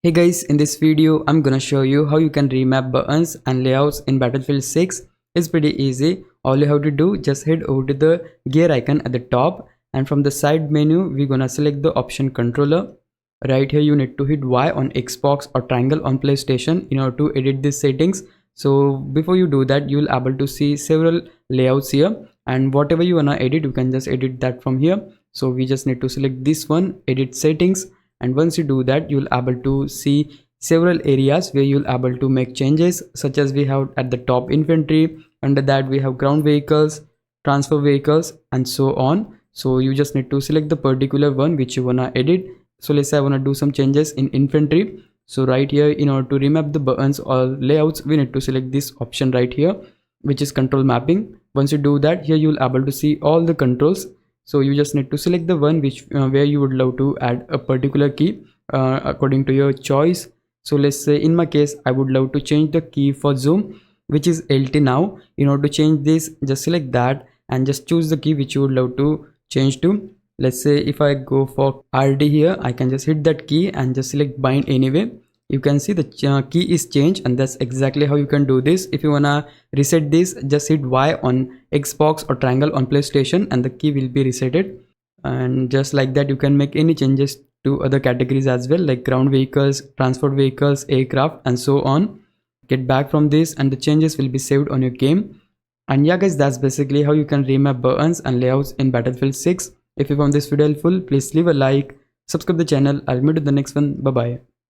Hey guys, in this video I'm gonna show you how you can remap buttons and layouts in Battlefield 6. It's pretty easy. All you have to do, just head over to the gear icon at the top, and from the side menu we're gonna select the option controller. Right here you need to hit Y on Xbox or triangle on PlayStation in order to edit these settings. So before you do that, you'll able to see several layouts here, and whatever you wanna edit you can just edit that from here. So we just need to select this one, edit settings, and once you do that you'll able to see several areas where you'll able to make changes, such as we have at the top infantry, under that we have ground vehicles, transfer vehicles, and so on. So you just need to select the particular one which you wanna edit. So let's say I want to do some changes in infantry. So right here, in order to remap the buttons or layouts, we need to select this option right here, which is control mapping. Once you do that, here you'll able to see all the controls. So you just need to select the one which where you would love to add a particular key according to your choice. So let's say in my case I would love to change the key for zoom, which is LT now. In order to change this, just select that and just choose the key which you would love to change to. Let's say if I go for RD here, I can just hit that key and just select bind anyway. You can see the key is changed, and that's exactly how you can do this. If you wanna reset this, just hit Y on Xbox or triangle on PlayStation and the key will be resetted. And just like that, you can make any changes to other categories as well, like ground vehicles, transport vehicles, aircraft, and so on. Get back from this and the changes will be saved on your game. And yeah guys, that's basically how you can remap buttons and layouts in Battlefield 6. If you found this video helpful, please leave a like, subscribe the channel. I'll meet you in the next one. Bye bye.